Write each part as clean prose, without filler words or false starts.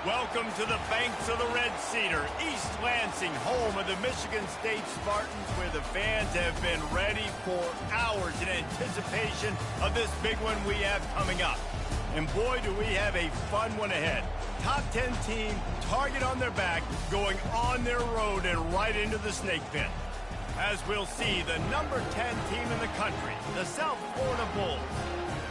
Welcome to the banks of the Red Cedar, East Lansing, home of the Michigan State Spartans, where the fans have been ready for hours in anticipation of this big one we have coming up. And boy, do we have a fun one ahead. Top 10 team, target on their back, going on their road and right into the snake pit. As we'll see, the number 10 team in the country, the South Florida Bulls,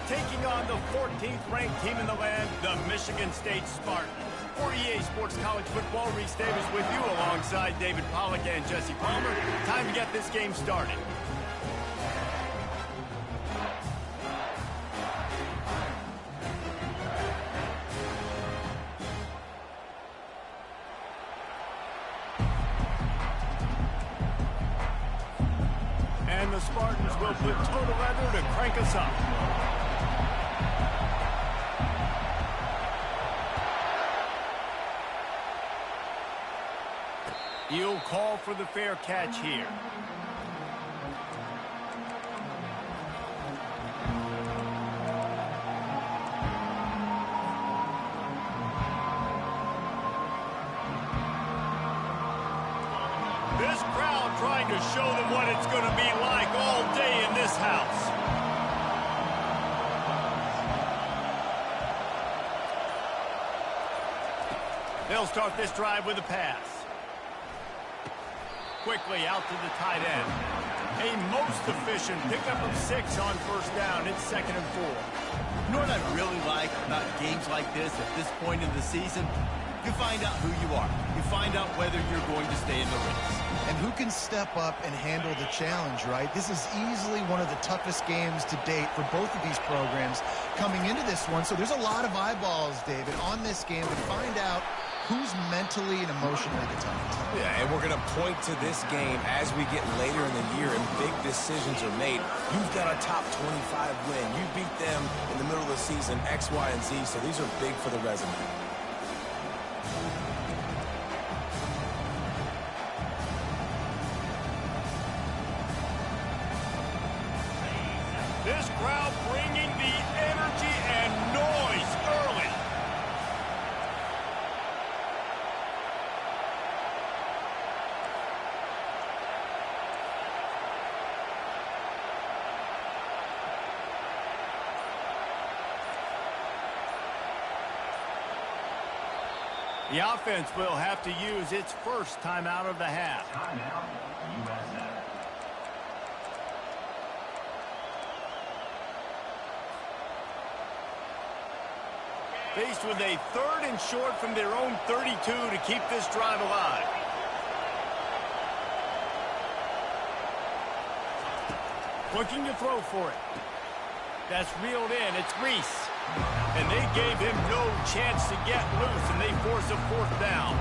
taking on the 14th ranked team in the land, the Michigan State Spartans. For EA Sports College Football, Reese Davis with you alongside David Pollack and Jesse Palmer. Time to get this game started. And the Spartans will put total leather to crank us up. He'll call for the fair catch here. This crowd trying to show them what it's going to be like all day in this house. They'll start this drive with a pass. Quickly out to the tight end. A most efficient pickup of 6 on first down. It's 2nd and 4. You know what I really like about games like this at this point in the season? You find out who you are. You find out whether you're going to stay in the race. And who can step up and handle the challenge, right? This is easily one of the toughest games to date for both of these programs coming into this one. So there's a lot of eyeballs, David, on this game to find out who's mentally and emotionally the toughest. Yeah, and we're going to point to this game as we get later in the year and big decisions are made. You've got a top 25 win. You beat them in the middle of the season, X, Y, and Z, so these are big for the resume. This crowd bringing the energy and noise early. The offense will have to use its first timeout of the half. Faced with a 3rd and short from their own 32 to keep this drive alive. Looking to throw for it. That's reeled in. It's Reese. And they gave him no chance to get loose, and they force a 4th down.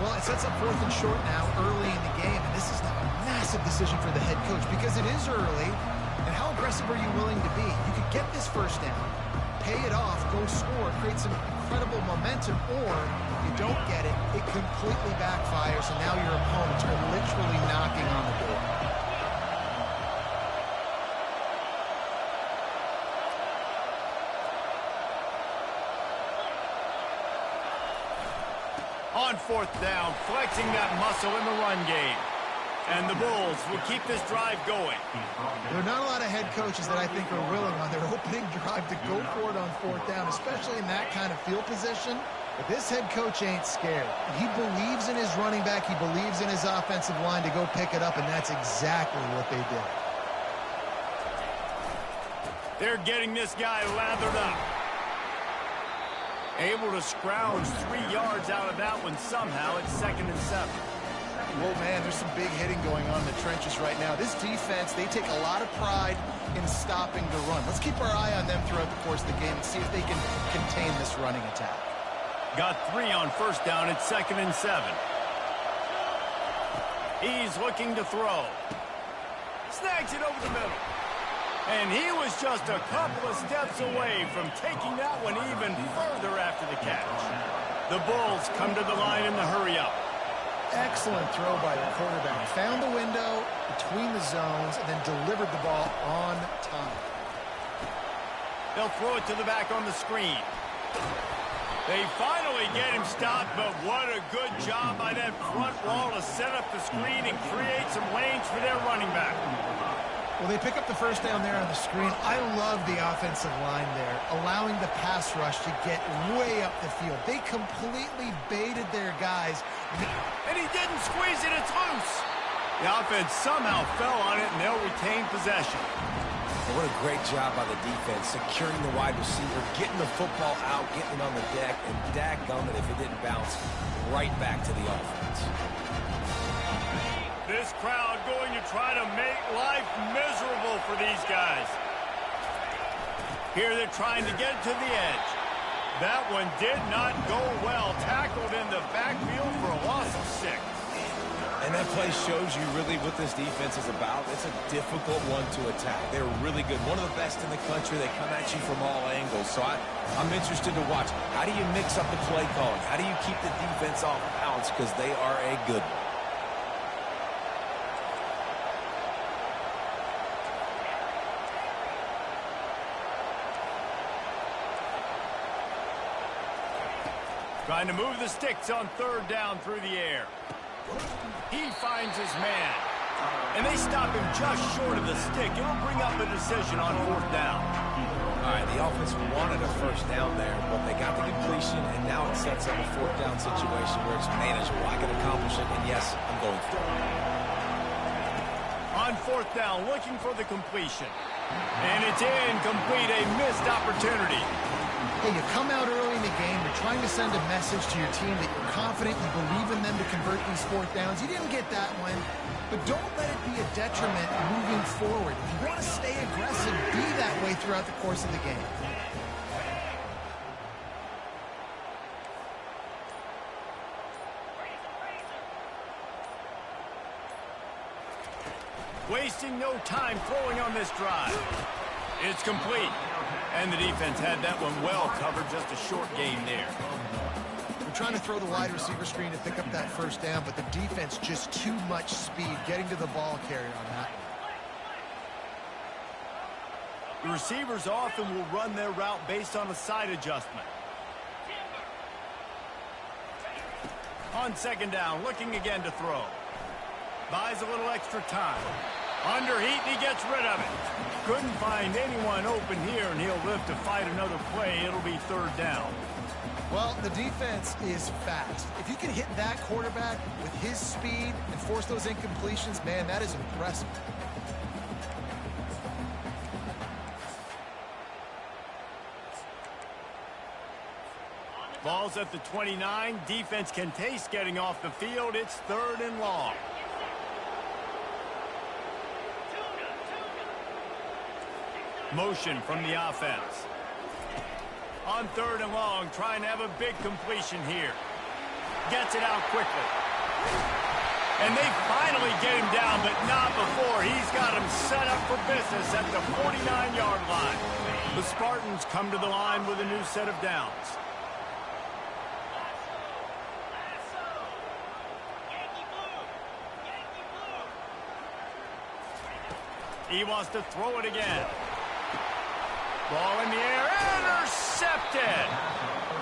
Well, it sets up 4th and short now early in the game, and this is now a massive decision for the head coach because it is early. And how aggressive are you willing to be? You could get this first down, pay it off, go score, create some incredible momentum, or you don't get it, it completely backfires, and now your opponents are literally knocking on the door. On 4th down, flexing that muscle in the run game. And the Bulls will keep this drive going. There are not a lot of head coaches that I think are willing on their opening drive to go for it on 4th down, especially in that kind of field position. But this head coach ain't scared. He believes in his running back. He believes in his offensive line to go pick it up, and that's exactly what they did. They're getting this guy lathered up. Able to scrounge 3 yards out of that one somehow. It's 2nd and 7. Well, man, there's some big hitting going on in the trenches right now. This defense, they take a lot of pride in stopping the run. Let's keep our eye on them throughout the course of the game and see if they can contain this running attack. Got 3 on first down. It's 2nd and 7. He's looking to throw. Snags it over the middle. And he was just a couple of steps away from taking that one even further after the catch. The Bulls come to the line in the hurry-up. Excellent throw by the quarterback. Found the window between the zones and then delivered the ball on time. They'll throw it to the back on the screen. They finally get him stopped, but what a good job by that front wall to set up the screen and create some lanes for their running back. Well, they pick up the first down there on the screen. I love the offensive line there, allowing the pass rush to get way up the field. They completely baited their guys. And he didn't squeeze it. It's loose. The offense somehow fell on it, and they'll retain possession. And what a great job by the defense, securing the wide receiver, getting the football out, getting it on the deck, and dadgummit if it didn't bounce right back to the offense. This crowd going to try to make life miserable for these guys. Here they're trying to get to the edge. That one did not go well. Tackled in the backfield for a loss of 6. And that play shows you really what this defense is about. It's a difficult one to attack. They're really good. One of the best in the country. They come at you from all angles. So I'm interested to watch. How do you mix up the play calling? How do you keep the defense off balance? Because they are a good one. Trying to move the sticks on third down through the air. He finds his man. And they stop him just short of the stick. It'll bring up a decision on fourth down. All right, the offense wanted a first down there, but they got the completion, and now it sets up a fourth down situation where it's manageable. I can accomplish it, and yes, I'm going for it. On fourth down, looking for the completion. And it's incomplete, a missed opportunity. Hey, you come out early in the game, you're trying to send a message to your team that you're confident, you believe in them to convert these fourth downs. You didn't get that one, but don't let it be a detriment moving forward. If you want to stay aggressive, be that way throughout the course of the game. Wasting no time throwing on this drive. It's complete. And the defense had that one well covered, just a short gain there. We're trying to throw the wide receiver screen to pick up that first down, but the defense just too much speed getting to the ball carrier on that one. The receivers often will run their route based on a side adjustment. On second down, looking again to throw. Buys a little extra time. Under heat, and he gets rid of it. Couldn't find anyone open here, and he'll live to fight another play. It'll be third down. Well, the defense is fast. If you can hit that quarterback with his speed and force those incompletions, man, that is impressive. Ball's at the 29. Defense can taste getting off the field. It's third and long. Motion from the offense. On third and long, trying to have a big completion here. Gets it out quickly. And they finally get him down, but not before. He's got him set up for business at the 49-yard line. The Spartans come to the line with a new set of downs. He wants to throw it again. Ball in the air, intercepted.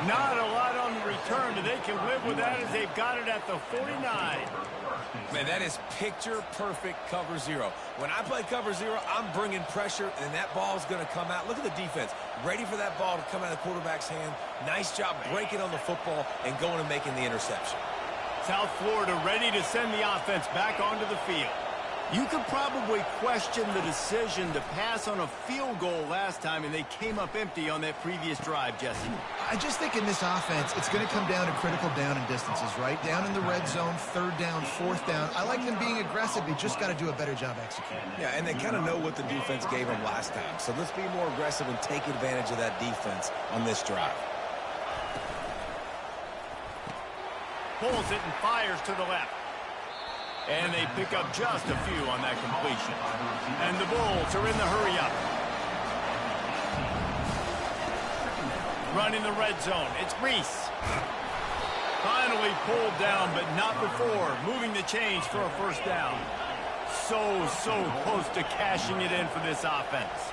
Not a lot on the return, but they can live with that as they've got it at the 49. Man, that is picture-perfect cover zero. When I play cover zero, I'm bringing pressure, and that ball's going to come out. Look at the defense. Ready for that ball to come out of the quarterback's hand. Nice job breaking on the football and going and making the interception. South Florida ready to send the offense back onto the field. You could probably question the decision to pass on a field goal last time, and they came up empty on that previous drive, Jesse. I just think in this offense, it's going to come down to critical down and distances, right? Down in the red zone, third down, fourth down. I like them being aggressive. They just got to do a better job executing. Yeah, and they kind of know what the defense gave them last time. So let's be more aggressive and take advantage of that defense on this drive. Pulls it and fires to the left. And they pick up just a few on that completion. And the Bulls are in the hurry-up. Running the red zone. It's Reese. Finally pulled down, but not before. Moving the chains for a first down. So close to cashing it in for this offense.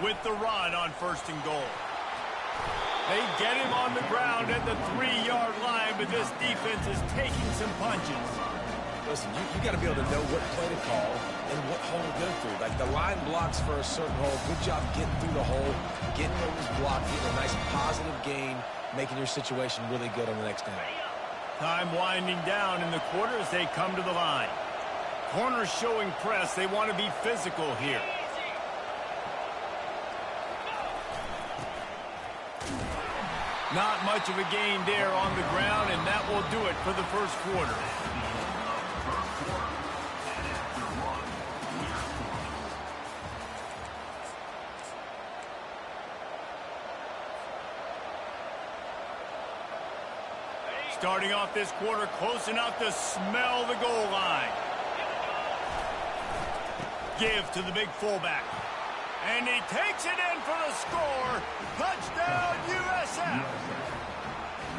With the run on first and goal. They get him on the ground at the 3-yard line, but this defense is taking some punches. Listen, you got to be able to know what play to call and what hole to go through. Like, the line blocks for a certain hole. Good job getting through the hole, getting what was blocked, getting a nice positive gain, making your situation really good on the next down. Time winding down in the quarter as they come to the line. Corners showing press. They want to be physical here. Not much of a gain there on the ground, and that will do it for the first quarter. Starting off this quarter close enough to smell the goal line. Give to the big fullback. And he takes it in for the score. Touchdown, USF.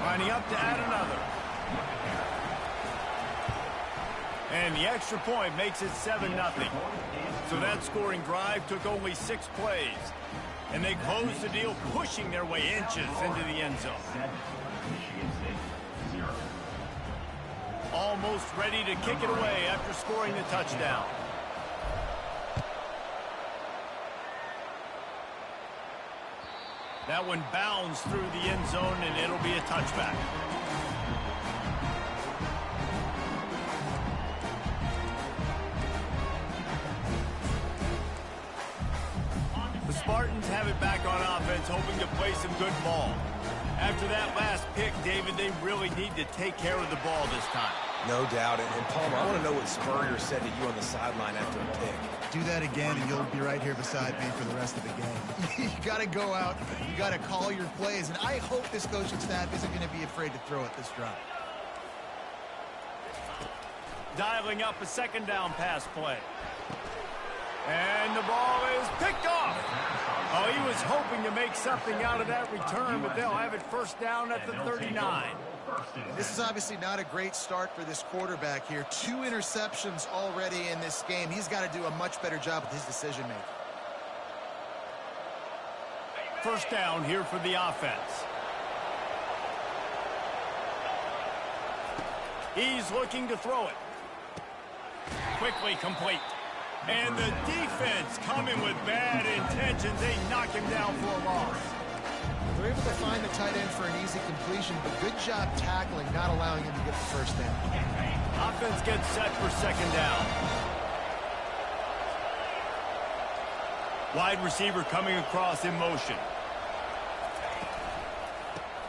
Lining up to add another. And the extra point makes it 7-0. So that scoring drive took only 6 plays. And they closed the deal, pushing their way inches into the end zone. Almost ready to kick it away after scoring the touchdown. That one bounds through the end zone, and it'll be a touchback. The Spartans have it back on offense, hoping to play some good ball. After that last pick, David, they really need to take care of the ball this time. No doubt. And Palmer, I want to know what Spurrier said to you on the sideline after a pick. Do that again, and you'll be right here beside me for the rest of the game. You got to go out. You got to call your plays. And I hope this coaching staff isn't going to be afraid to throw it this drive. Dialing up a second down pass play. And the ball is picked off. Oh, he was hoping to make something out of that return, but they'll have it first down at the 39. This is obviously not a great start for this quarterback here. 2 interceptions already in this game. He's got to do a much better job with his decision-making. First down here for the offense. He's looking to throw it. Quickly complete. And the defense coming with bad intentions. They knock him down for a loss. They're able to find the tight end for an easy completion, but good job tackling, not allowing him to get the first down. Offense gets set for second down. Wide receiver coming across in motion.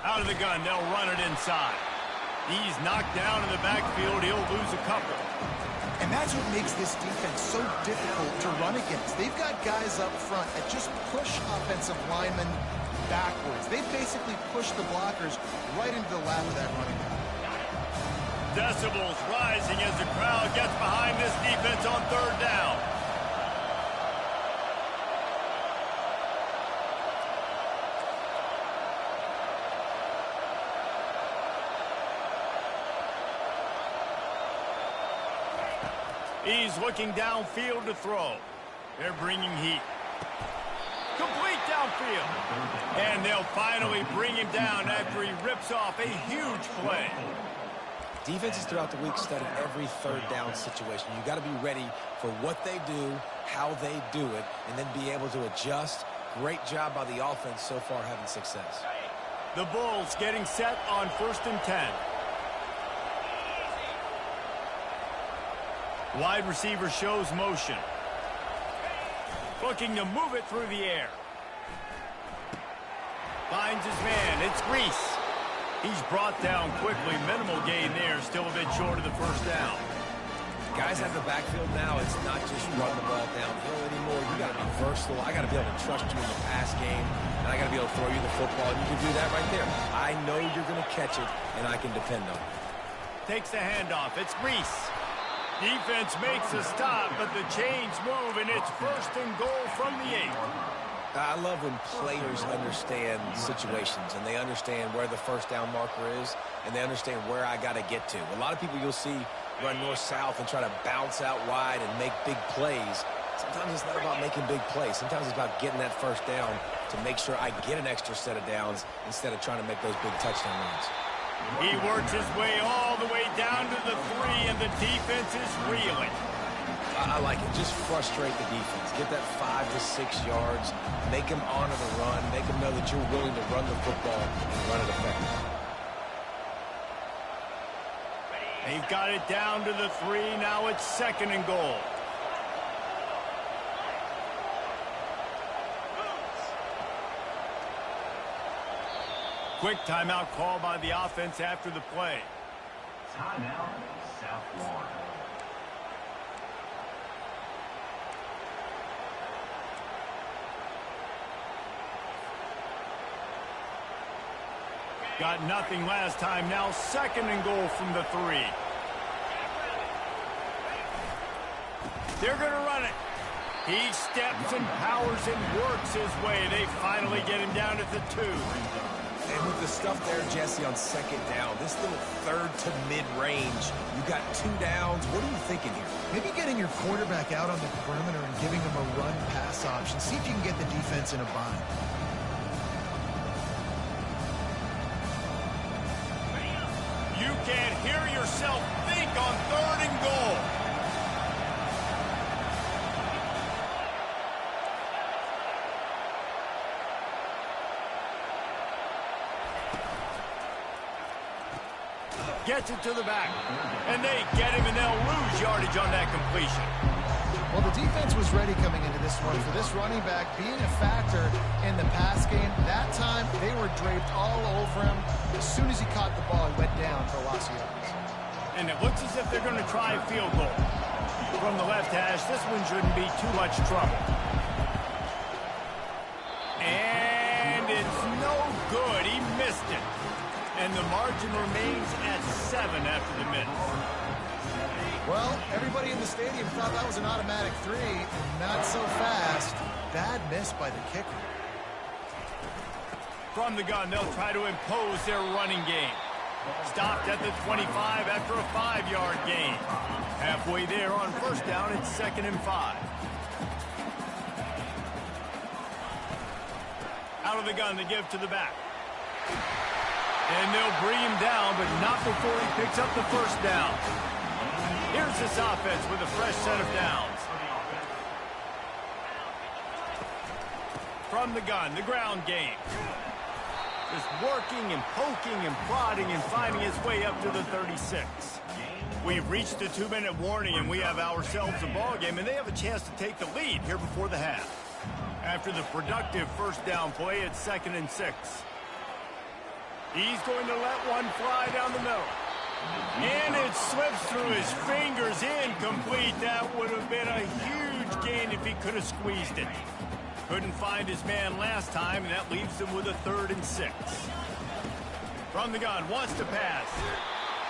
Out of the gun, they'll run it inside. He's knocked down in the backfield. He'll lose a couple. And that's what makes this defense so difficult to run against. They've got guys up front that just push offensive linemen backwards. They basically push the blockers right into the lap of that running back. Decibels rising as the crowd gets behind this defense on third down. He's looking downfield to throw. They're bringing heat. Complete downfield. And they'll finally bring him down after he rips off a huge play. Defenses throughout the week study every third down situation. You got to be ready for what they do, how they do it, and then be able to adjust. Great job by the offense so far having success. The Bulls getting set on 1st and 10. Wide receiver shows motion. Looking to move it through the air. Finds his man. It's Reese. He's brought down quickly. Minimal gain there. Still a bit short of the first down. Guys have the backfield now. It's not just run the ball downhill anymore. You got to be versatile. I got to be able to trust you in the pass game, and I got to be able to throw you the football, and you can do that right there. I know you're going to catch it, and I can depend on it. Takes the handoff. It's Reese. Defense makes a stop, but the chains move, and it's 1st and goal from the 8. I love when players understand situations, and they understand where the first down marker is, and they understand where I got to get to. A lot of people you'll see run north-south and try to bounce out wide and make big plays. Sometimes it's not about making big plays. Sometimes it's about getting that first down to make sure I get an extra set of downs instead of trying to make those big touchdown runs. He works his way all the way down to the 3, and the defense is reeling. I like it. Just frustrate the defense. Get that 5 to 6 yards. Make them honor the run. Make them know that you're willing to run the football and run it effectively. They've got it down to the 3. Now it's 2nd and goal. Quick timeout call by the offense after the play. Timeout, South Florida. Got nothing last time. Now 2nd and goal from the 3. They're going to run it. He steps and powers and works his way. They finally get him down at the 2. And with the stuff there, Jesse, on 2nd down, this little 3rd to mid-range, you got 2 downs. What are you thinking here? Maybe getting your quarterback out on the perimeter and giving him a run-pass option. See if you can get the defense in a bind. You can't hear yourself think on 3rd and goal. Gets it to the back. And they get him, and they'll lose yardage on that completion. Well, the defense was ready coming into this one for this running back being a factor in the pass game. That time, they were draped all over him. As soon as he caught the ball, he went down for a loss of yards. And it looks as if they're going to try a field goal. From the left hash, this one shouldn't be too much trouble. And it's no good. He missed it. And the margin remains at 7 after the miss. Well, everybody in the stadium thought that was an automatic 3. Not so fast. Bad miss by the kicker. From the gun, they'll try to impose their running game. Stopped at the 25 after a 5-yard gain. Halfway there on 1st down, it's 2nd and 5. Out of the gun, they give to the back. And they'll bring him down, but not before he picks up the 1st down. Here's this offense with a fresh set of downs. From the gun, the ground game. Just working and poking and prodding and finding his way up to the 36. We've reached the 2-minute warning, and we have ourselves a ball game, and they have a chance to take the lead here before the half. After the productive 1st down play, it's 2nd and 6. He's going to let one fly down the middle. And it slips through his fingers, incomplete. That would have been a huge gain if he could have squeezed it. Couldn't find his man last time, and that leaves him with a 3rd and 6. From the gun, wants to pass.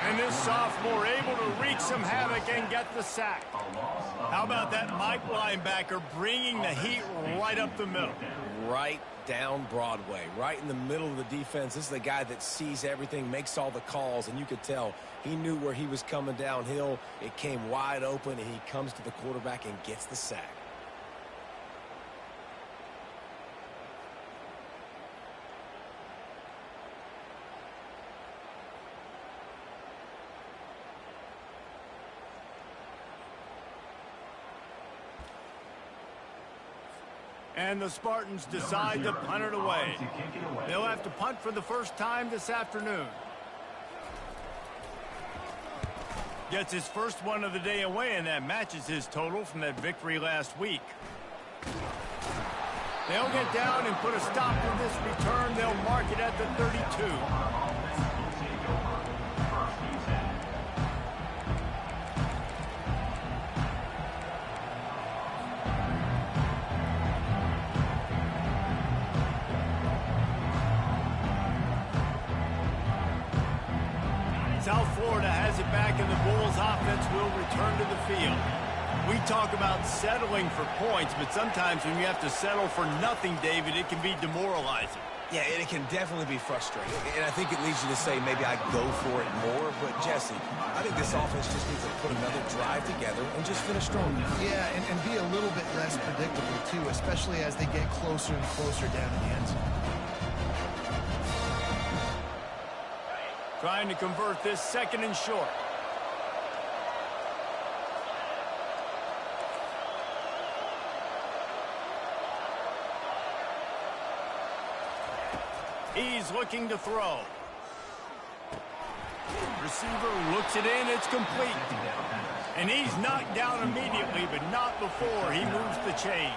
And this sophomore able to wreak some havoc and get the sack. How about that Mike linebacker bringing the heat right up the middle? Right down Broadway, right in the middle of the defense. This is the guy that sees everything, makes all the calls, and you could tell he knew where he was coming downhill. It came wide open, and he comes to the quarterback and gets the sack. And the Spartans decide to punt it away. They'll have to punt for the first time this afternoon. Gets his first one of the day away, and that matches his total from that victory last week. They'll get down and put a stop to this return. They'll mark it at the 32. South Florida has it back, and the Bulls offense will return to the field. We talk about settling for points, but sometimes when you have to settle for nothing, David, it can be demoralizing. Yeah, and it can definitely be frustrating. And I think it leads you to say maybe I go for it more. But, Jesse, I think this offense just needs to put another drive together and just finish strong. Yeah, and be a little bit less predictable, too, especially as they get closer and closer down in the end zone. Trying to convert this 2nd and short. He's looking to throw. Receiver looks it in. It's complete. And he's knocked down immediately, but not before he moves the chains.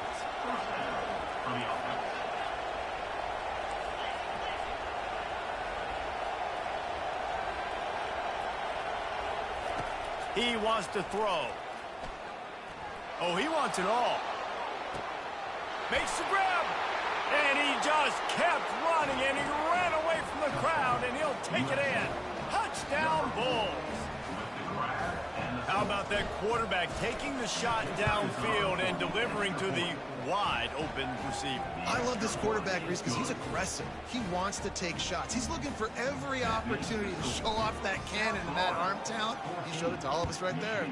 He wants to throw. Oh, he wants it all. Makes the grab. And he just kept running, and he ran away from the crowd, and he'll take it in. Touchdown, Bulls. How about that quarterback taking the shot downfield and delivering to the wide-open receiver? I love this quarterback, Reese, because he's aggressive. He wants to take shots. He's looking for every opportunity to show off that cannon and that arm talent. He showed it to all of us right there.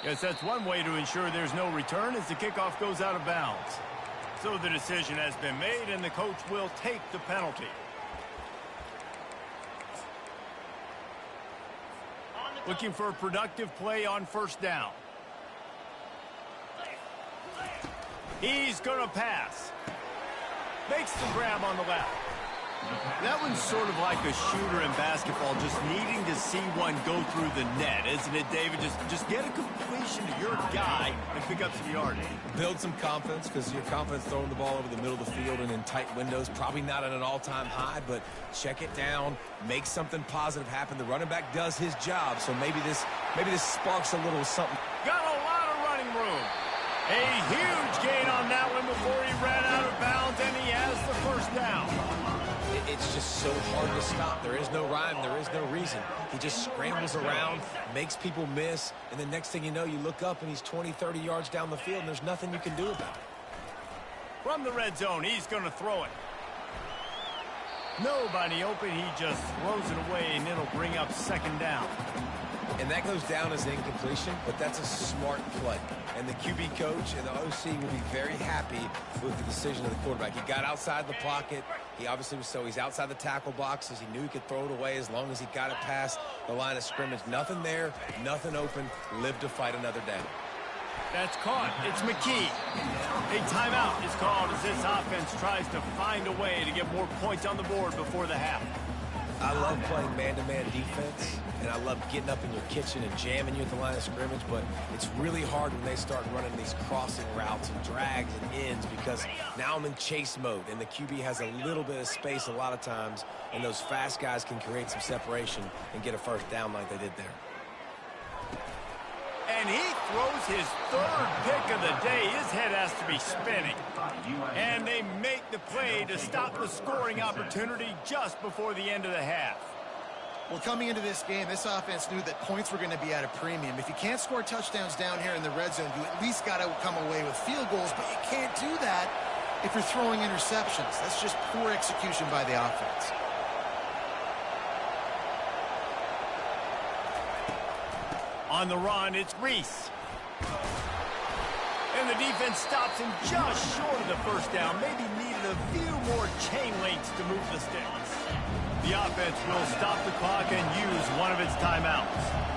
Yes, that's one way to ensure there's no return as the kickoff goes out of bounds. So the decision has been made, and the coach will take the penalty. Looking for a productive play on 1st down. He's going to pass. Makes the grab on the left. That one's sort of like a shooter in basketball, just needing to see one go through the net, isn't it, David? Just get a completion to your guy and pick up some yardage. Build some confidence, because your confidence throwing the ball over the middle of the field and in tight windows, probably not at an all-time high, but check it down, make something positive happen. The running back does his job, so maybe this sparks a little something. Got a lot of running room. A huge gain on that one before he ran out of bounds, and he has the 1st down. It's just so hard to stop. There is no rhyme. There is no reason. He just scrambles around, makes people miss, and the next thing you know, you look up and he's 20, 30 yards down the field, and there's nothing you can do about it. From the red zone, he's going to throw it. Nobody open. He just throws it away, and it'll bring up 2nd down. And that goes down as an incompletion, but that's a smart play. And the QB coach and the OC will be very happy with the decision of the quarterback. He got outside the pocket. He obviously he's outside the tackle boxes. He knew he could throw it away as long as he got it past the line of scrimmage. Nothing there, nothing open. Live to fight another down. That's caught. It's McKee. A timeout is called as this offense tries to find a way to get more points on the board before the half. I love playing man-to-man defense, and I love getting up in your kitchen and jamming you at the line of scrimmage, but it's really hard when they start running these crossing routes and drags and ends, because now I'm in chase mode, and the QB has a little bit of space a lot of times, and those fast guys can create some separation and get a 1st down like they did there. And he throws his 3rd pick of the day. His head has to be spinning. And they make the play to stop the scoring opportunity just before the end of the half. Well, coming into this game, this offense knew that points were going to be at a premium. If you can't score touchdowns down here in the red zone, you at least got to come away with field goals, but you can't do that if you're throwing interceptions. That's just poor execution by the offense. On the run, it's Reese. And the defense stops him just short of the 1st down. Maybe needed a few more chain links to move the sticks. The offense will stop the clock and use one of its timeouts.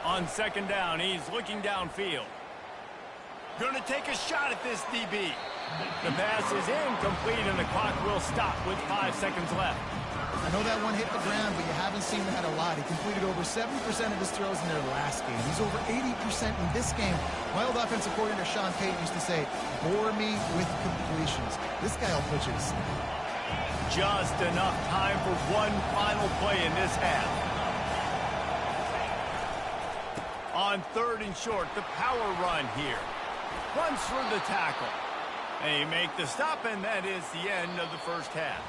On 2nd down, he's looking downfield. Going to take a shot at this DB. The pass is incomplete, and the clock will stop with 5 seconds left. I know that one hit the ground, but you haven't seen that a lot. He completed over 70% of his throws in their last game. He's over 80% in this game. My old offensive coordinator, Sean Payton, used to say, bore me with completions. This guy will put you to sleep. Just enough time for one final play in this half. On 3rd and short, the power run here. runs through the tackle. They make the stop, and that is the end of the first half.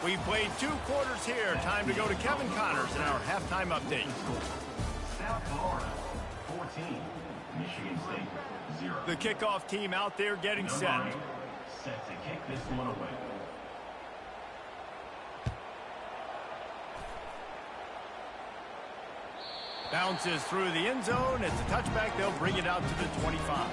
We played 2 quarters here. Time to go to Kevin Connors in our halftime update. South Florida, 14. Michigan State, 0. The kickoff team out there getting set. Number 8, set to kick this one away. Bounces through the end zone. It's a touchback. They'll bring it out to the 25.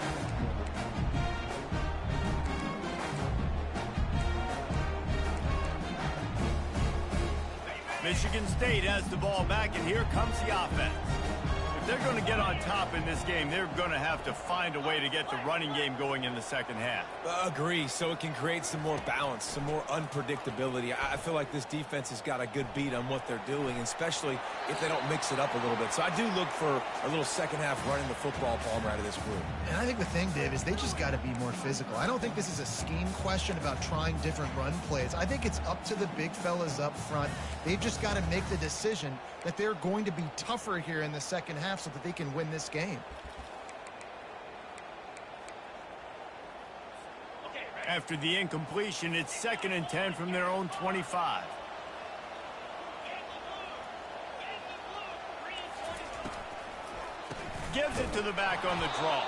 Michigan State has the ball back, and here comes the offense. If they're going to get on top in this game, they're going to have to find a way to get the running game going in the second half. Agree, so it can create some more balance, some more unpredictability. I feel like this defense has got a good beat on what they're doing, especially if they don't mix it up a little bit. So I do look for a little second half running the football, Palmer, out of this group. And I think the thing, Dave, is they just got to be more physical. I don't think this is a scheme question about trying different run plays. I think it's up to the big fellas up front. They've just got to make the decision that they're going to be tougher here in the second half so that they can win this game. After the incompletion, it's 2nd and 10 from their own 25. Gives it to the back on the draw.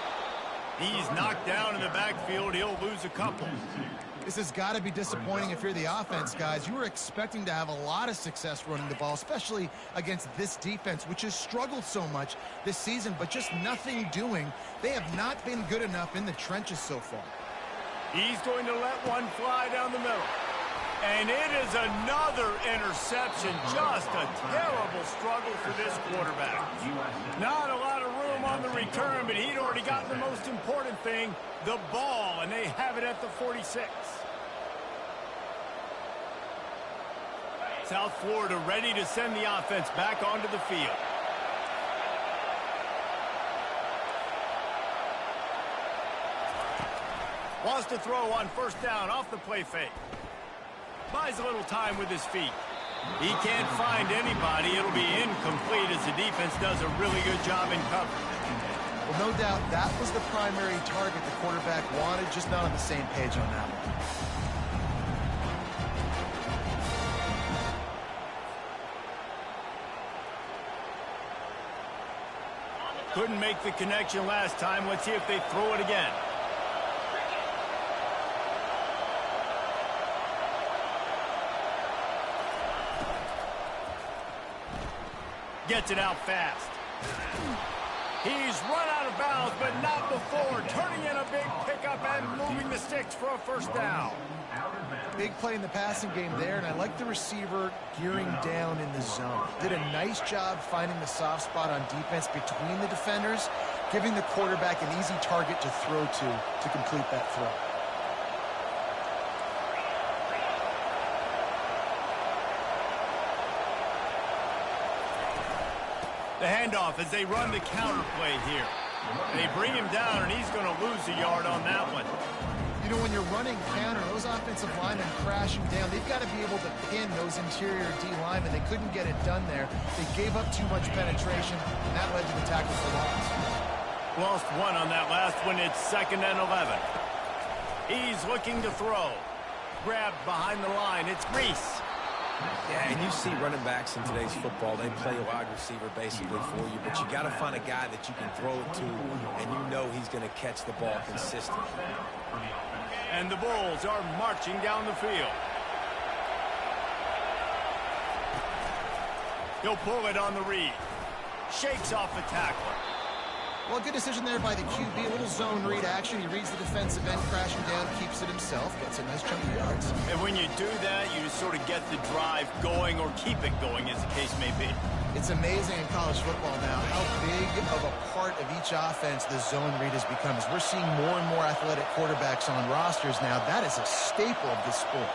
He's knocked down in the backfield. He'll lose a couple. This has got to be disappointing if you're the offense, guys. You were expecting to have a lot of success running the ball, especially against this defense, which has struggled so much this season, but just nothing doing. They have not been good enough in the trenches so far. He's going to let one fly down the middle. And it is another interception. Just a terrible struggle for this quarterback. Not a lot of room on the return, but he'd already gotten the most important thing, the ball, and they have it at the 46. South Florida ready to send the offense back onto the field. Wants to throw on first down off the play fake. Buys a little time with his feet. He can't find anybody. It'll be incomplete as the defense does a really good job in coverage. Well, no doubt that was the primary target the quarterback wanted, just not on the same page on that one. Couldn't make the connection last time. Let's see if they throw it again. Gets it out fast. He's run out of bounds, but not before. Turning in a big pickup and moving the sticks for a first down. Big play in the passing game there, and I like the receiver gearing down in the zone. Did a nice job finding the soft spot on defense between the defenders, giving the quarterback an easy target to throw to complete that throw. The handoff as they run the counter play here. They bring him down, and he's going to lose a yard on that one. You know, when you're running counter, those offensive linemen crashing down, they've got to be able to pin those interior D linemen. They couldn't get it done there. They gave up too much penetration, and that led to the tackle for loss. Lost one on that last one. It's 2nd and 11. He's looking to throw. Grabbed behind the line. It's Reese. Yeah, and you see running backs in today's football, they play a wide receiver basically for you, but you got to find a guy that you can throw it to, and you know he's going to catch the ball consistently. And the Bulls are marching down the field. He'll pull it on the read. Shakes off the tackler. Well, good decision there by the QB. A little zone read action. He reads the defensive end crashing down, keeps it himself, gets a nice chunk of yards. And when you do that, you just sort of get the drive going or keep it going, as the case may be. It's amazing in college football now how big of a part of each offense the zone read has become. As we're seeing more and more athletic quarterbacks on rosters now, that is a staple of this sport.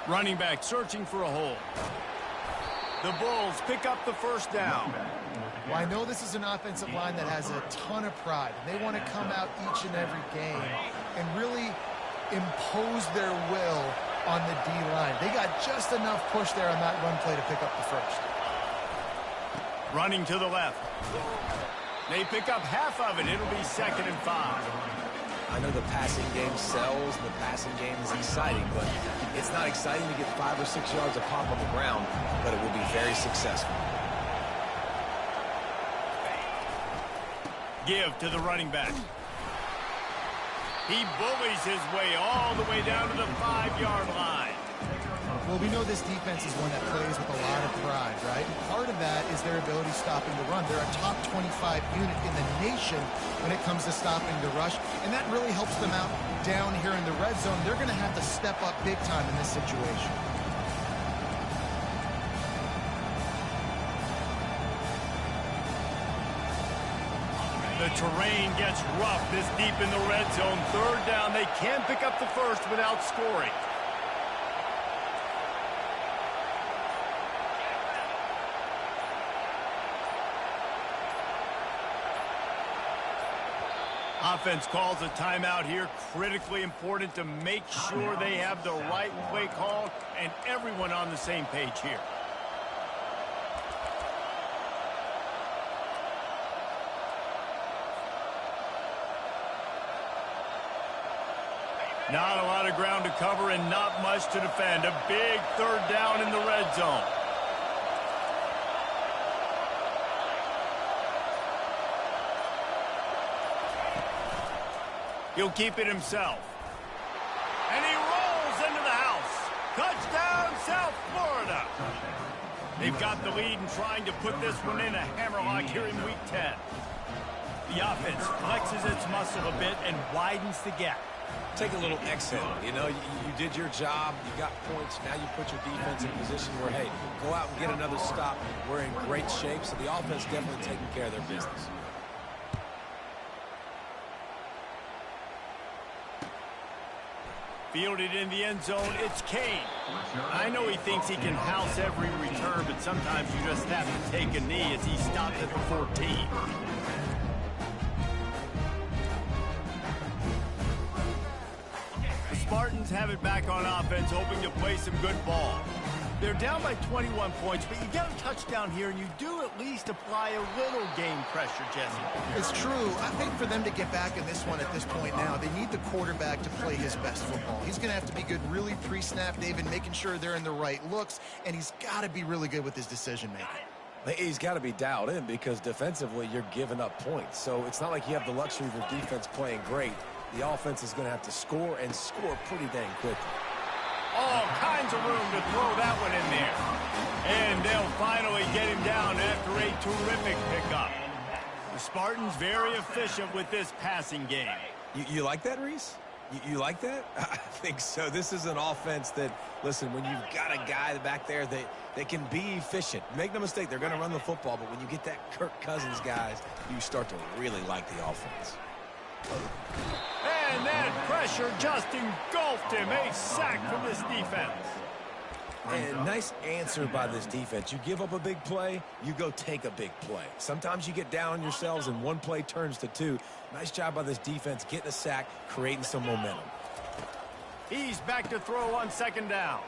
Running back searching for a hole. The Bulls pick up the first down. Well, I know this is an offensive line that has a ton of pride. They want to come out each and every game and really impose their will on the D-line. They got just enough push there on that run play to pick up the first. Running to the left. They pick up half of it. It'll be 2nd and 5. I know the passing game sells and the passing game is exciting, but it's not exciting to get 5 or 6 yards of pop on the ground, but it will be very successful. Give to the running back. He bullies his way all the way down to the 5-yard line. Well, we know this defense is one that plays with a lot of pride, right? And part of that is their ability stopping the run. They're a top 25 unit in the nation when it comes to stopping the rush, and that really helps them out down here in the red zone. They're going to have to step up big time in this situation. The terrain gets rough this deep in the red zone. 3rd down. They can pick up the first without scoring. Offense calls a timeout here. Critically important to make sure they have the right play call and everyone on the same page here. Not a lot of ground to cover and not much to defend. A big 3rd down in the red zone. He'll keep it himself. And he rolls into the house. Touchdown, South Florida. They've got the lead and trying to put this one in a hammerlock here in Week 10. The offense flexes its muscle a bit and widens the gap. Take a little exhale. You know, you did your job. You got points. Now you put your defense in a position where, hey, go out and get another stop. We're in great shape, so the offense definitely taking care of their business. Fielded in the end zone, it's Kane. I know he thinks he can house every return, but sometimes you just have to take a knee as he stopped at the 14. The Spartans have it back on offense, hoping to play some good ball. They're down by 21 points, but you get a touchdown here, and you do at least apply a little game pressure, Jesse. It's true. I think for them to get back in this one at this point now, they need the quarterback to play his best football. He's going to have to be good really pre-snap, David, making sure they're in the right looks, and he's got to be really good with his decision-making. He's got to be dialed in because defensively you're giving up points. So it's not like you have the luxury of your defense playing great. The offense is going to have to score and score pretty dang quickly. All kinds of room to throw that one in there. And they'll finally get him down after a terrific pickup. The Spartans very efficient with this passing game. You like that, Reese? You like that? I think so. This is an offense that, listen, when you've got a guy back there that can be efficient, make no mistake, they're going to run the football, but when you get that Kirk Cousins guys, you start to really like the offense. And that pressure just engulfed him. A sack from this defense. And nice answer by this defense. You give up a big play, you go take a big play. Sometimes you get down on yourselves and one play turns to two. Nice job by this defense getting a sack, creating some momentum. He's back to throw on 2nd down.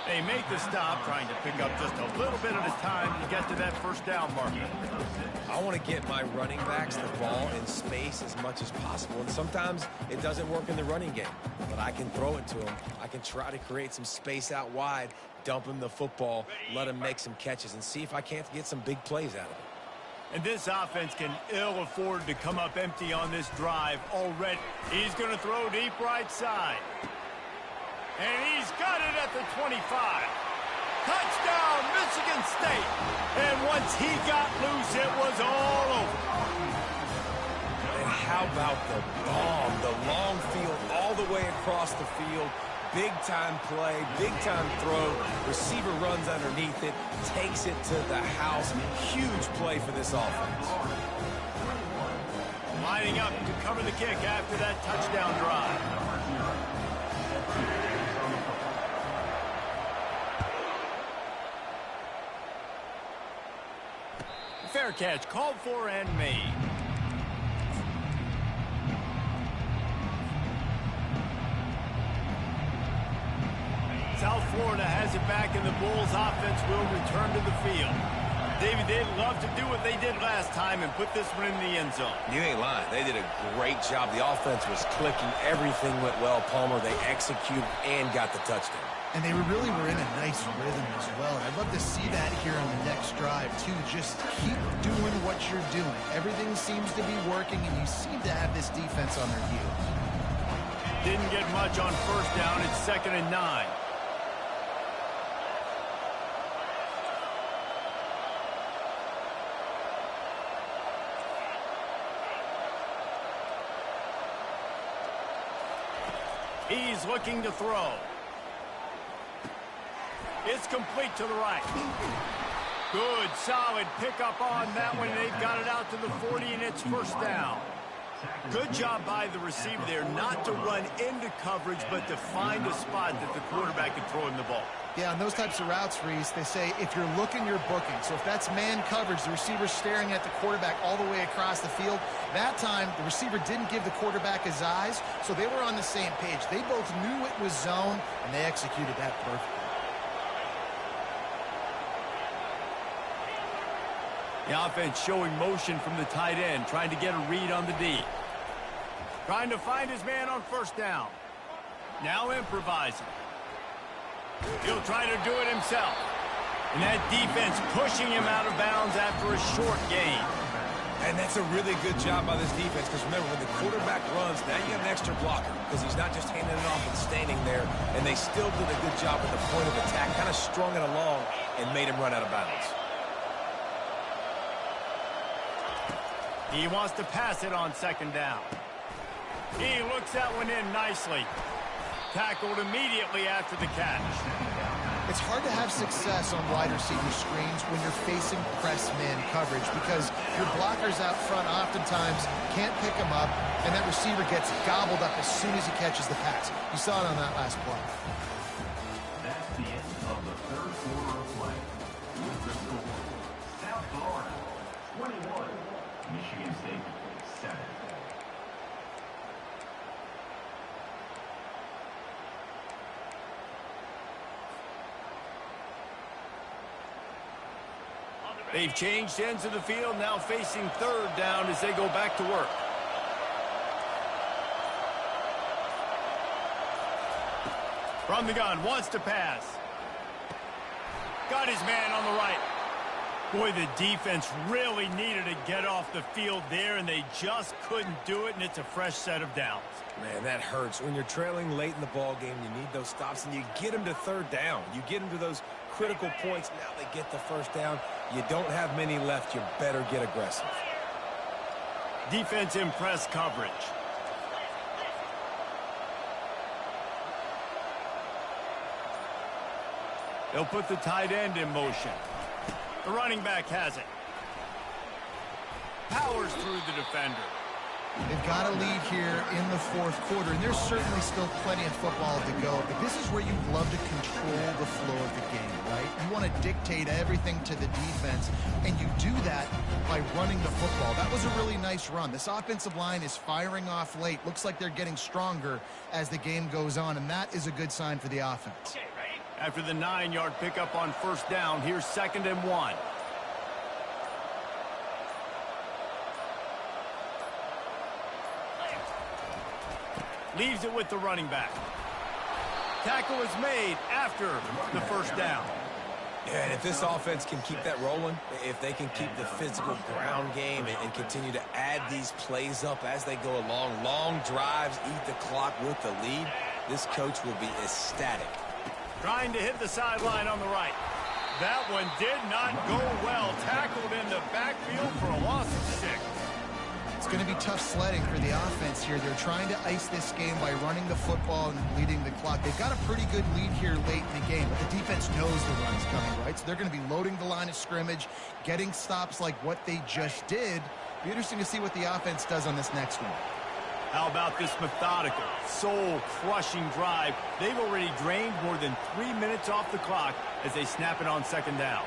They make the stop, trying to pick up just a little bit at a time to get to that 1st down marker. I want to get my running backs the ball in space as much as possible. And sometimes it doesn't work in the running game, but I can throw it to them. I can try to create some space out wide, dump him the football, let him make some catches, and see if I can't get some big plays out of it. And this offense can ill afford to come up empty on this drive already. He's going to throw deep right side. And he's got it at the 25. Touchdown, Michigan State. And once he got loose, it was all over. And how about the bomb? The long field all the way across the field. Big-time play, big-time throw. Receiver runs underneath it, takes it to the house. Huge play for this offense. Lining up to cover the kick after that touchdown drive. Fair catch, called for and made. South Florida has it back, and the Bulls offense will return to the field. David, they'd love to do what they did last time and put this one in the end zone. You ain't lying. They did a great job. The offense was clicking. Everything went well, Palmer. They executed and got the touchdown. And they really were in a nice rhythm as well. I'd love to see that here on the next drive, too. Just keep doing what you're doing. Everything seems to be working, and you seem to have this defense on their heels. Didn't get much on first down. It's 2nd and 9. He's looking to throw. It's complete to the right. Good, solid pickup on that one. They've got it out to the 40, and it's first down. Good job by the receiver there, not to run into coverage, but to find a spot that the quarterback can throw him the ball. Yeah, on those types of routes, Reese, they say if you're looking, you're booking. So if that's man coverage, the receiver's staring at the quarterback all the way across the field. That time, the receiver didn't give the quarterback his eyes, so they were on the same page. They both knew it was zone, and they executed that perfectly. The offense showing motion from the tight end, trying to get a read on the D. Trying to find his man on first down. Now improvising. He'll try to do it himself. And that defense pushing him out of bounds after a short gain. And that's a really good job by this defense, because remember, when the quarterback runs, now you have an extra blocker, because he's not just handing it off and standing there, and they still did a good job at the point of attack, kind of strung it along and made him run out of bounds. He wants to pass it on 2nd down. He looks that one in nicely. Tackled immediately after the catch. It's hard to have success on wide receiver screens when you're facing press man coverage because your blockers out front oftentimes can't pick them up, and that receiver gets gobbled up as soon as he catches the pass. You saw it on that last play. That's the end of the third quarter of play. With the score, South Florida 21, Michigan State 7. They've changed ends of the field, now facing 3rd down as they go back to work. From the gun, wants to pass. Got his man on the right. Boy, the defense really needed to get off the field there, and they just couldn't do it, and it's a fresh set of downs. Man, that hurts. When you're trailing late in the ball game, you need those stops, and you get them to 3rd down. You get them to those critical points. Now they get the first down. You don't have many left. You better get aggressive. Defense in press coverage. They'll put the tight end in motion. The running back has it. Powers through the defender. They've got a lead here in the 4th quarter, and there's certainly still plenty of football to go. But this is where you love to control the flow of the game, right? You want to dictate everything to the defense, and you do that by running the football. That was a really nice run. This offensive line is firing off late. Looks like they're getting stronger as the game goes on, and that is a good sign for the offense. After the 9-yard pickup on first down, here's 2nd and 1. Leaves it with the running back. Tackle is made after the first down. Yeah, and if this offense can keep that rolling, if they can keep the physical ground game and continue to add these plays up as they go along, long drives, eat the clock with the lead, this coach will be ecstatic. Trying to hit the sideline on the right. That one did not go well. Tackled in the backfield for a loss of 6. It's going to be tough sledding for the offense here. They're trying to ice this game by running the football and leading the clock. They've got a pretty good lead here late in the game, but the defense knows the run's coming, right? So they're going to be loading the line of scrimmage, getting stops like what they just did. Be interesting to see what the offense does on this next one. How about this methodical, soul-crushing drive? They've already drained more than 3 minutes off the clock as they snap it on 2nd down.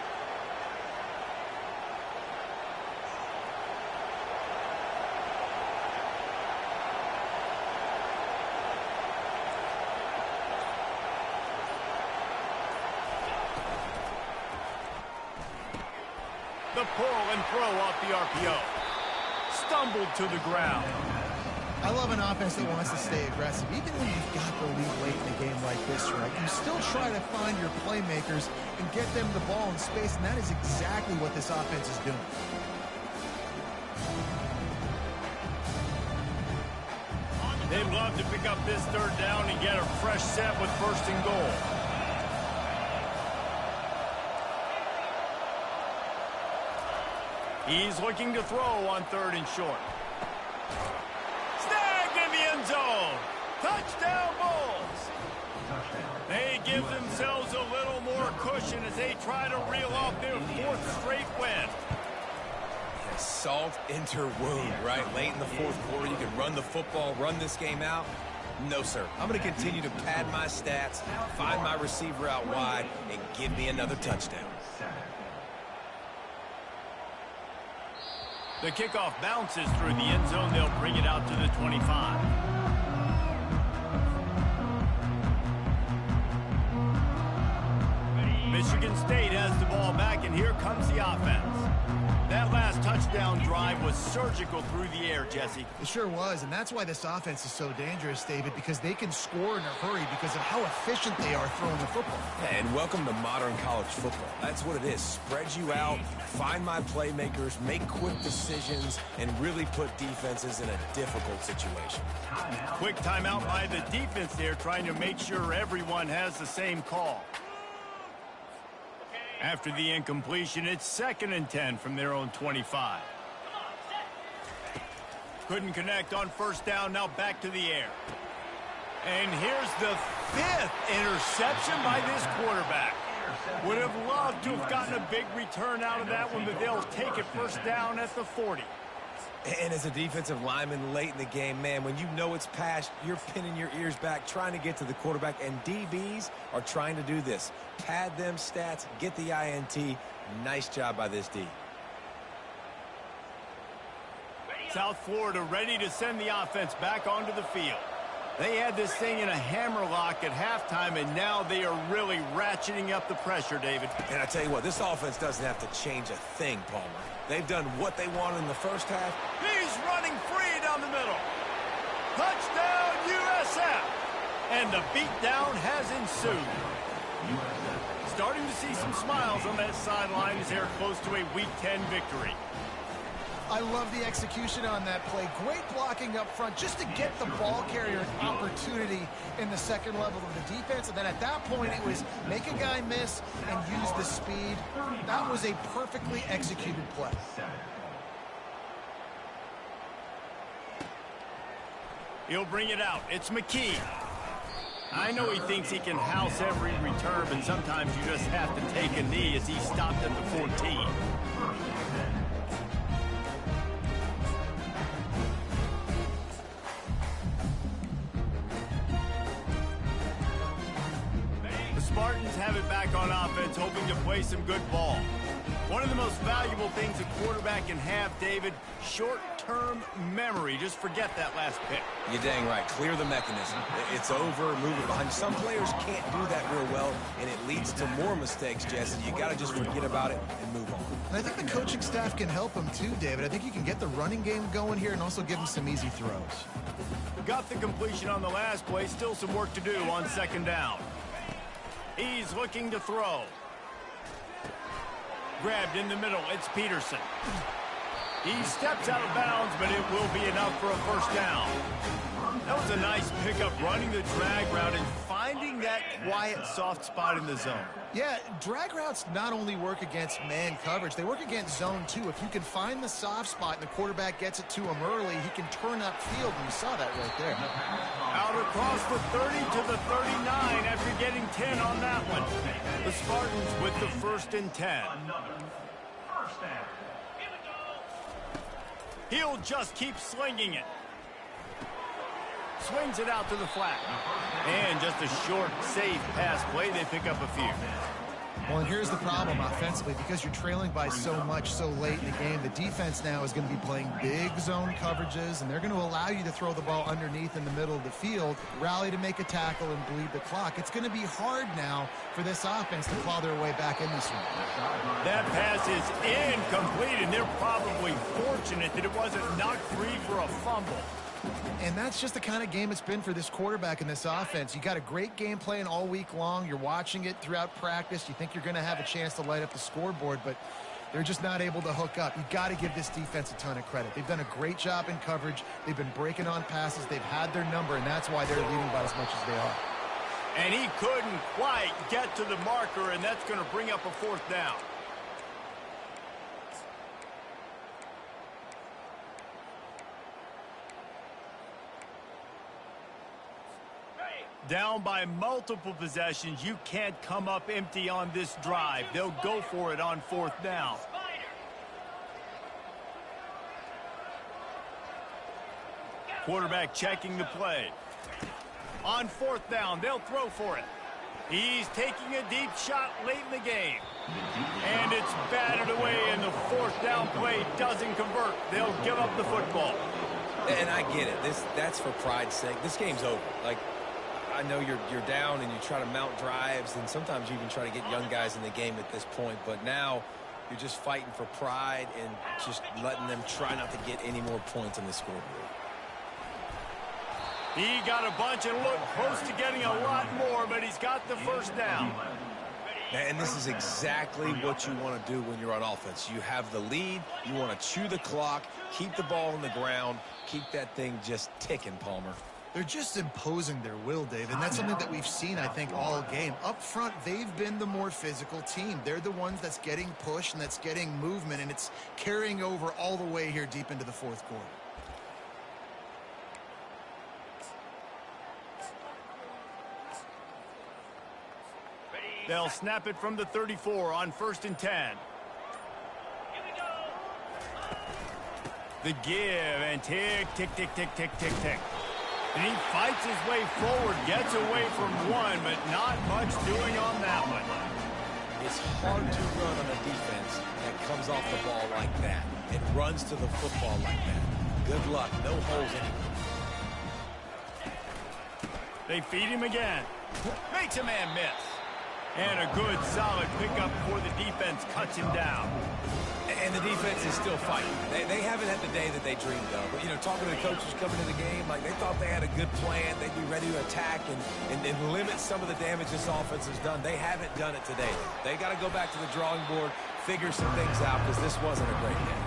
pull and throw off the RPO. Stumbled to the ground. I love an offense that wants to stay aggressive. Even when you've got the lead late in a game like this, right, you still try to find your playmakers and get them the ball in space, and that is exactly what this offense is doing. They'd love to pick up this third down and get a fresh set with first and goal. He's looking to throw on third and short. Snagged in the end zone. Touchdown Bulls. They give themselves a little more cushion as they try to reel off their fourth straight win. Salt into wound, right? Late in the fourth quarter, you can run the football, run this game out. No, sir. I'm going to continue to pad my stats, find my receiver out wide, and give me another touchdown. The kickoff bounces through the end zone. They'll bring it out to the 25. Michigan State has the ball back, and here comes the offense. That last touchdown drive was surgical through the air, Jesse. It sure was, and that's why this offense is so dangerous, David, because they can score in a hurry because of how efficient they are throwing the football. And welcome to modern college football. That's what it is. Spread you out, find my playmakers, make quick decisions, and really put defenses in a difficult situation. Quick timeout by the defense there, trying to make sure everyone has the same call. After the incompletion, it's 2nd and 10 from their own 25. Couldn't connect on first down, now back to the air. And here's the 5th interception by this quarterback. Would have loved to have gotten a big return out of that one, but they'll take it first down at the 40. And as a defensive lineman late in the game, man, when you know it's past, you're pinning your ears back, trying to get to the quarterback, and DBs are trying to do this. Pad them stats, get the INT. Nice job by this D. South Florida ready to send the offense back onto the field. They had this thing in a hammerlock at halftime, and now they are really ratcheting up the pressure, David. And I tell you what, this offense doesn't have to change a thing, Palmer. They've done what they wanted in the first half. He's running free down the middle. Touchdown, USF. And the beatdown has ensued. Starting to see some smiles on that sideline as they're close to a Week 10 victory. I love the execution on that play. Great blocking up front just to get the ball carrier an opportunity in the second level of the defense. And then at that point, it was make a guy miss and use the speed. That was a perfectly executed play. He'll bring it out. It's McKee. I know he thinks he can house every return, but sometimes you just have to take a knee as he stopped at the 14. Spartans have it back on offense, hoping to play some good ball. One of the most valuable things a quarterback can have, David, short-term memory. Just forget that last pick. You're dang right. Clear the mechanism. It's over, move it behind. Some players can't do that real well, and it leads to more mistakes, Jesse. You got to just forget about it and move on. And I think the coaching staff can help him too, David. I think you can get the running game going here and also give him some easy throws. Got the completion on the last play. Still some work to do on second down. He's looking to throw. Grabbed in the middle, it's Peterson. He steps out of bounds, but it will be enough for a first down. That was a nice pickup, running the drag route and finding that quiet, soft spot in the zone. Yeah, drag routes not only work against man coverage, they work against zone too. If you can find the soft spot and the quarterback gets it to him early, he can turn upfield, and we saw that right there. Out across the 30 to the 39 after getting 10 on that one. The Spartans with the 1st and 10. He'll just keep slinging it. Swings it out to the flat. And just a short, safe pass play. They pick up a few. Well, and here's the problem offensively, because you're trailing by so much so late in the game, the defense now is going to be playing big zone coverages, and they're going to allow you to throw the ball underneath in the middle of the field, rally to make a tackle, and bleed the clock. It's going to be hard now for this offense to claw their way back in this one. That pass is incomplete, and they're probably fortunate that it wasn't knocked free for a fumble. And that's just the kind of game it's been for this quarterback in this offense. You got a great game plan all week long. You're watching it throughout practice. You think you're going to have a chance to light up the scoreboard, but they're just not able to hook up. You got to give this defense a ton of credit. They've done a great job in coverage. They've been breaking on passes. They've had their number, and that's why they're leading by as much as they are. And he couldn't quite get to the marker, and that's going to bring up a fourth down. Down by multiple possessions, you can't come up empty on this drive. They'll go for it on fourth down. Quarterback checking the play. On fourth down, they'll throw for it. He's taking a deep shot late in the game. And it's batted away, and the fourth down play doesn't convert. They'll give up the football. And I get it. That's for pride's sake. This game's over. Like, I know you're down and you try to mount drives, and sometimes you even try to get young guys in the game at this point. But now you're just fighting for pride and just letting them try not to get any more points on the scoreboard. He got a bunch and looked close to getting a lot more, but he's got the first down. And this is exactly what you want to do when you're on offense. You have the lead. You want to chew the clock, keep the ball on the ground, keep that thing just ticking, Palmer. They're just imposing their will, Dave, and that's something that we've seen, I think, all game. Up front, they've been the more physical team. They're the ones that's getting pushed and that's getting movement, and it's carrying over all the way here deep into the fourth quarter. They'll snap it from the 34 on 1st and 10. The give, and tick, tick, tick, tick, tick, tick, tick. And he fights his way forward, gets away from one, but not much doing on that one. It's hard to run on a defense that comes off the ball like that. It runs to the football like that. Good luck. No holes anywhere. They feed him again. Makes a man miss. And a good, solid pickup before the defense cuts him down. And the defense is still fighting. They haven't had the day that they dreamed of. But, you know, talking to the coaches coming to the game, like they thought they had a good plan. They'd be ready to attack and limit some of the damage this offense has done. They haven't done it today. They got to go back to the drawing board, figure some things out, because this wasn't a great game.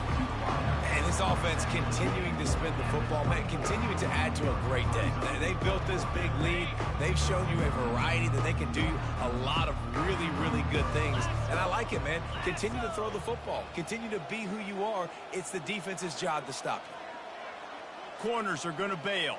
And this offense continuing to spin the football, man, continuing to add to a great day. They built this big lead. They've shown you a variety that they can do a lot of really, really good things. And I like it, man. Continue to throw the football. Continue to be who you are. It's the defense's job to stop you. Corners are going to bail.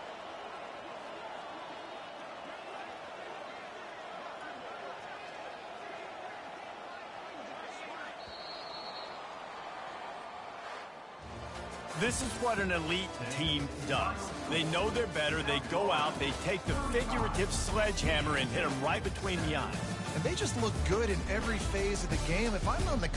This is what an elite team does. They know they're better. They go out. They take the figurative sledgehammer and hit them right between the eyes. And they just look good in every phase of the game. If I'm on the